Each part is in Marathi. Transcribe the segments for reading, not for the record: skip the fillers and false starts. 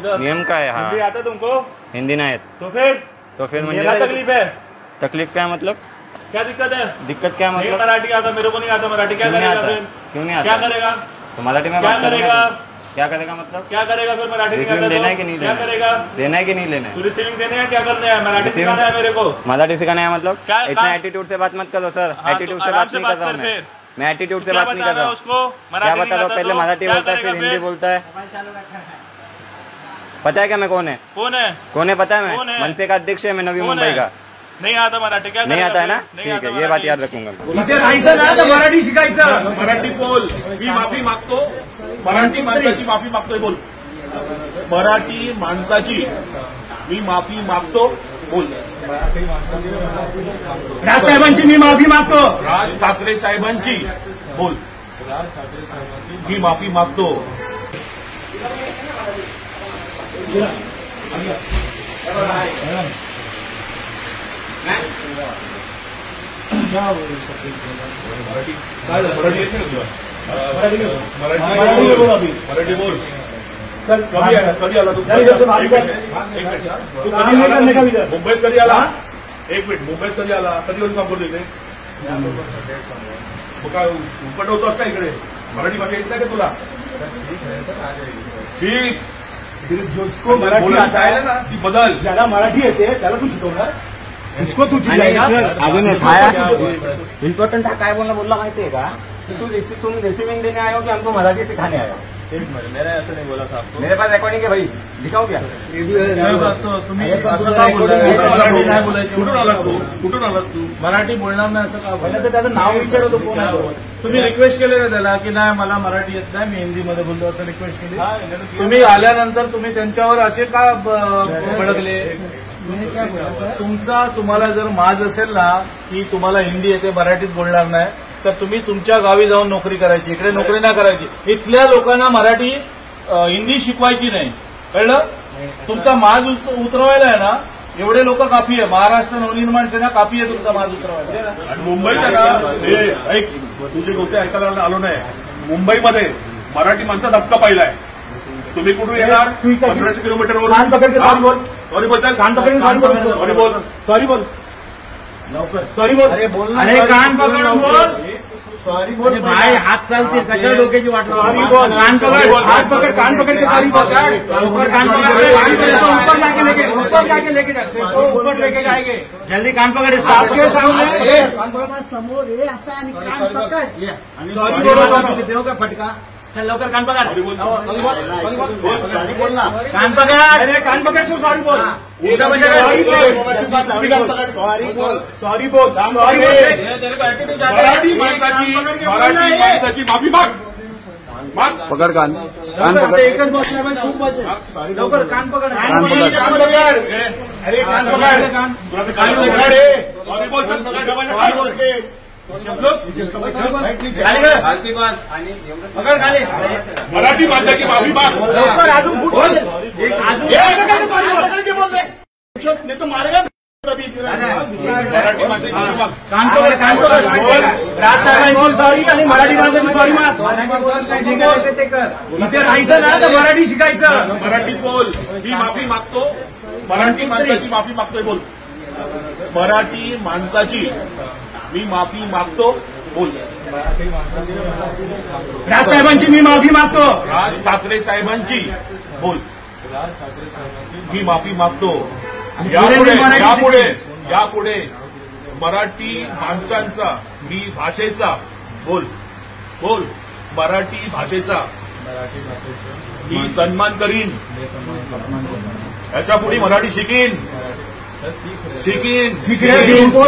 नियम का है। हाँ हिंदी आता तुमको? हिंदी नहीं है तो फिर मुझे क्या तकलीफ है? तकलीफ क्या मतलब? क्या दिक्कत है? दिक्कत क्या मतलब? मराठी आता, मेरे को नहीं आता मराठी, क्या करेगा फिर? क्यों नहीं आता? क्या करेगा? तो मराठी में क्या करेगा? क्या करेगा मतलब? क्या करेगा फिर मराठी नहीं आता? देना है कि नहीं क्या करेगा? देना है कि नहीं लेना है? तू रिसीविंग देने है, क्या करना है? मराठी सिखाना है मेरे को। मराठी सिखाना है मतलब? क्या? इतना एटीट्यूड से बात मत करो सर। एटीट्यूड से बात नहीं कर रहा हूँ मैं एटीट्यूड से बात नहीं कर रहा हूँ। क्या बता रहा हूँ? पहले मराठी बोलता है फिर हिंदी बोलता है। पता है क्या मैं कौन है? कौन है पता है? मैं मनसे का अध्यक्ष है, मैं नवी मुंबई का। नहीं आता मराठी, क्या नहीं आता है ना? ठीक है, ये बात याद रखूंगा। इथे राहायचं ना तर मराठी शिकायचं। मराठी बोल, मी माफी मागतो, मराठी माणसाची माफी मागतोय बोल, मराठी माणसाची मी माफी मागतो बोल, राज साहेबांची मी माफी मागतो, राज ठाकरे साहेबांची बोल, मी माफी मागतो। मराठी बोल। चल कधी आला तू? मुंबईत कधी आला? एक मिनिट, मुंबईत कधी आला? कधी येऊन काम करतो इथे? मग काय पटवतोस का इकडे? मराठी भाषा येत नाही का तुला? ठीक, जिसको मराठी आता है ना ती बदल, ज्याला मराठी येते त्याला तू शिकवणार, इसको तू अजून इम्पोर्टेंट काय बोलला माहितीये का? तुम रिसीविंग देने आए हो कि हमको मराठी सिखाने आए हो? मैंने ऐसा नहीं बोला था आपको। मेरे पास रिकॉर्डिंग है भाई, दिखाओ क्या? तुम्ही कुठून आलास तू? कुठून आलास तू? मराठी बोलणार नाही असं का पहिलं तर त्याचं नाव विचारतो कोण आहे. तुम्ही रिक्वेस्ट केले ना त्याला की नाही मला मराठी येत नाही, मी हिंदीमध्ये बोलतो असं रिक्वेस्ट केली. तुम्ही आल्यानंतर तुम्ही त्यांच्यावर असे का भडकले? तुम्हाला जर माज असेल ना की तुम्हाला हिंदी येते, मराठीत बोलणार नाही, तर तुम्ही तुमच्या गावी जाऊन नोकरी करायची, इकडे नोकरी नाही करायची. इथल्या लोकांना मराठी हिंदी शिकवायची नाही, कळलं? तुमचा माज उतरवायला आहे ना, एवढे लोक काफी आहे. महाराष्ट्र नवनिर्माण सेना काफी आहे तुमचा माज उतरवायला. आणि मुंबईत आहे ना, ऐक, तुझी गोष्टी ऐकायला आलो नाही. मुंबईमध्ये मराठी माणसा धक्का पाहिलाय. तुम्ही कुठून येणार? 1500 किलोमीटरवर. कान पकड के सॉरी बोल, सॉरी बोलताय? कान पकड सॉरी बोल, सॉरी बोल, सॉरी बोल, लवकर सॉरी बोल. अरे कान पकड बोल, सॉरी बोल भाई. हात चालतील, कशाला डोक्याची वाट? सॉरी बोल, कान पकड, हात पकड, कान पकड के सॉरी बोल. ऊपर कान पकड़, ऊपर लाके लेके, ऊपर लाके लेके जाते, ऊपर लेके जाएंगे. जल्दी कान पकड़, आपके सामने समोर ये असा आणि कान पकड. सॉरी बोल, देऊ का फटका? चल लवकर कान पकड, कान पकड. अरे कान पकड, सॉरी बोल. सॉरी बोल, सॉरी बोल, सॉरी बोल. मराठी माणसाची माफी माग. पकड़ कान पकड. एकच बसला पाहिजे, खूप बसेल. लवकर कान पकड, कान पकड. अरे कान पकड, कान पकड. सॉरी बोल, सॉरी बोल. पकड खाली. मराठी माणसाची माफी माग. लवकर अजून बोल. मराठी माणसाची माफी माग. कान पकड, कान पकड. राज साहेबांची सॉरी आणि मराठी माणसाची सॉरी माग. इथे राहायचं ना तर मराठी शिकायचं. मराठी बोल, मी माफी मागतो, मराठी माणसाची माफी मागतोय बोल, मराठी माणसाची मी माफी मागतो बोल, राज साहेबांची मी माफी मागतो, राज ठाकरे साहेबांची बोल, मी माफी मागतो. यापुढे मराठी माणसांचा, मी भाषेचा बोल बोल, मराठी भाषेचा मी सन्मान करीन. याच्या पुढे मराठी शिकीन. सीख रहे वो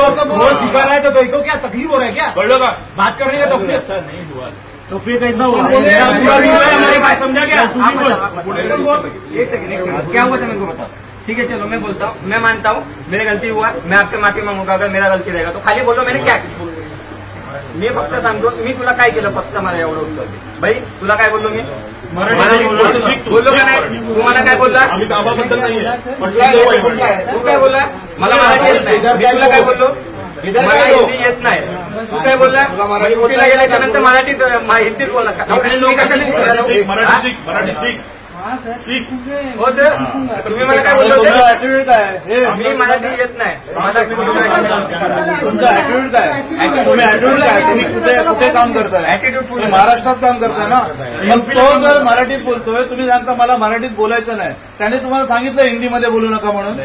सिखा रहा है तो भाई को क्या तकलीफ हो रहा है? क्या कळलं का? बात करने का तकलीफ नहीं हुआ तो फिर कैसा हुआ? हमारी बात समझा क्या? एक सेकंड, क्या हुआ था मेरे को बताओ. ठीक है चलो मैं बोलता हूँ, मैं मानता हूँ मेरी गलती हुआ, मैं आपसे माफी मांगूंगा. अगर मेरा गलती रहेगा तो खाली बोलो मैंने क्या केलं. मी फक्त सांगतो, मी तुला काय केलं, फक्त मला एवढं उत्तर दे. भाई तुला काय बोललो मी? मराठी बोललो का नाही? तुम्हाला काय बोलला? आम्ही दाबाबद्दल नाहीये. तू काय बोलला? मला मराठी येत नाही. मी तुला काय बोललो? मला हिंदी येत नाही. तू काय बोलला? हिंदीला गेल्याच्या नंतर मराठीत हिंदीत बोलला. मराठी शिक. स्पीक. हो सर, तुम्ही मला काय बोलला तुमचा होते? ऍटिट्यूड काय हे मी मराठी येत नाही मला तुमचा ऍटिट्यूड काय तुम्ही ऍटिट्यूड काय तुम्ही कुठे काम करताय ऍटिट्यूड फुल तुम्ही महाराष्ट्रात काम करताय ना मग तो जर मराठीत बोलतोय तुम्ही सांगता मला मराठीत बोलायचं नाही त्याने तुम्हाला सांगितलं हिंदीमध्ये बोलू नका म्हणून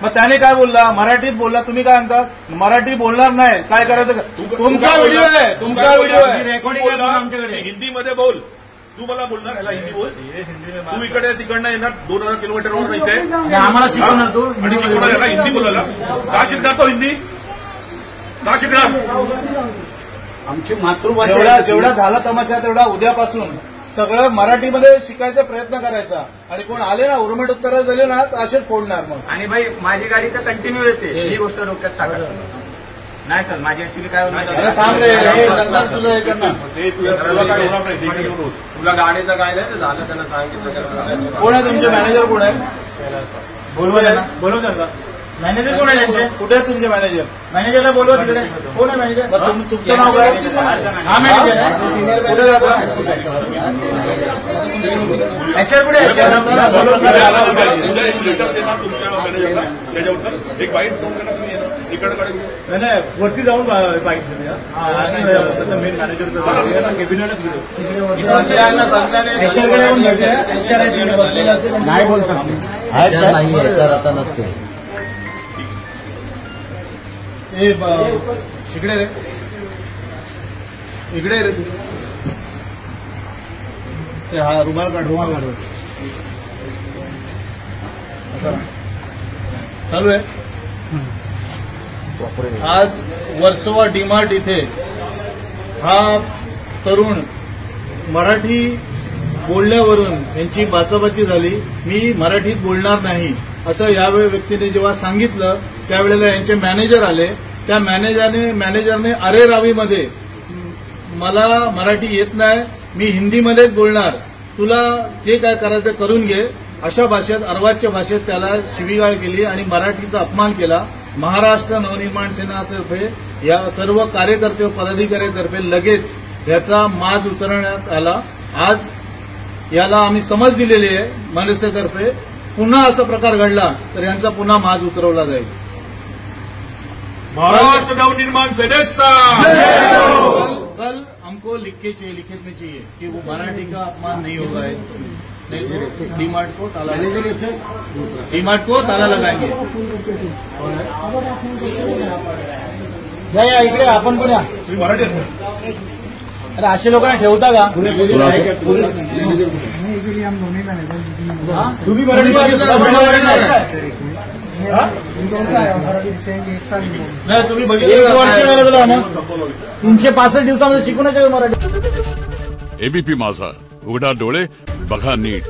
मग त्याने काय बोलला मराठीत बोलला तुम्ही काय म्हणता मराठी बोलणार नाही काय करायचं तुमचा व्हिडिओ आहे तुमचा व्हिडिओ आहे रेकॉर्डिंग आहे आमच्याकडे. हिंदीमध्ये बोल. तू मला बोलणार याला हिंदी बोल. तू इकडे तिकडनं येणार 2000 किलोमीटरवर इथे आम्हाला शिकवणार तू आणि शिकवणार याला हिंदी बोलायला. का शिकणार तो हिंदी? का शिकणार? आमची मातृभाषा जेवढा झाला तमाशा तेवढा उद्यापासून सगळं मराठीमध्ये शिकायचा प्रयत्न करायचा आणि कोण आले ना उर्मट उत्तर दिले ना तर असेच फोडणार मग आणि भाई माझी गाडी तर कंटिन्यू येते ही गोष्ट डोक्यात टाका नाही सर माझी ऍक्च्युली काय अरे होणार थांब रे हे नंतर तुझं हे करणार ते तुला काय होणार नाही. ठीक आहे, बोल. तुला गाडीचं काय नाही झालं त्यांना सांगितलं. कोण आहे तुमचे मॅनेजर कोण आहे बोलवा त्यांना. मॅनेजर कोण आहे त्यांचे? कुठे आहे तुमचे मॅनेजर मॅनेजरला बोलवा तिकडे. कोण आहे मॅनेजर? तुमचं नाव काय हा मॅनेजर आहे. कुठे जाता HR कुठे आहे? उद्या एक लेटर देणार तुमच्या मॅनेजरला त्याच्यावर एक बाईट दोन देणार तुम्ही येणार इकडे नाही वरती जाऊन पाहिजे मेन मॅनेजर नाही बोलतात आता नसते इकडे रे इकडे रे ते हा रुमाल काढ चालू आहे आज वर्सोवा डीमार्ट इथे हा तरुण मराठी बोलण्यावरून यांची बाचाबाची झाली मी मराठीत बोलणार नाही असं यावेळी व्यक्तीने जेव्हा सांगितलं त्यावेळेला यांचे मॅनेजर आले त्या मॅनेजरने अरे रावीमध्ये मला मराठी येत नाही मी हिंदीमध्येच बोलणार तुला जे काय करायचं करून घे अशा भाषेत अर्वाच्य भाषेत त्याला शिवीगाळ केली आणि मराठीचा अपमान केला. महाराष्ट्र नवनिर्माण सेनातर्फे या सर्व कार्यकर्ते व पदाधिकाऱ्यांतर्फे लगेच याचा माज उतरवण्यात आला. आज याला आम्ही समज दिलेली आहे मनसेतर्फे पुन्हा असा प्रकार घडला तर यांचा पुन्हा माज उतरवला जाईल. महाराष्ट्र नवनिर्माण सेनेचा कल हमको लिखने चाहिए कि वो मराठी का अपमान नहीं होगा डीमार्ट को ताला लगाएंगे. या इकडे आपण पण या. तुम्ही मराठी आहेत. अरे असे लोकांना ठेवता का तुम्ही नाही तुम्ही बघितलं 365 दिवसामध्ये शिकवण्याच्या मराठी. एबीपी माझा उघडा डोळे बघा नीट.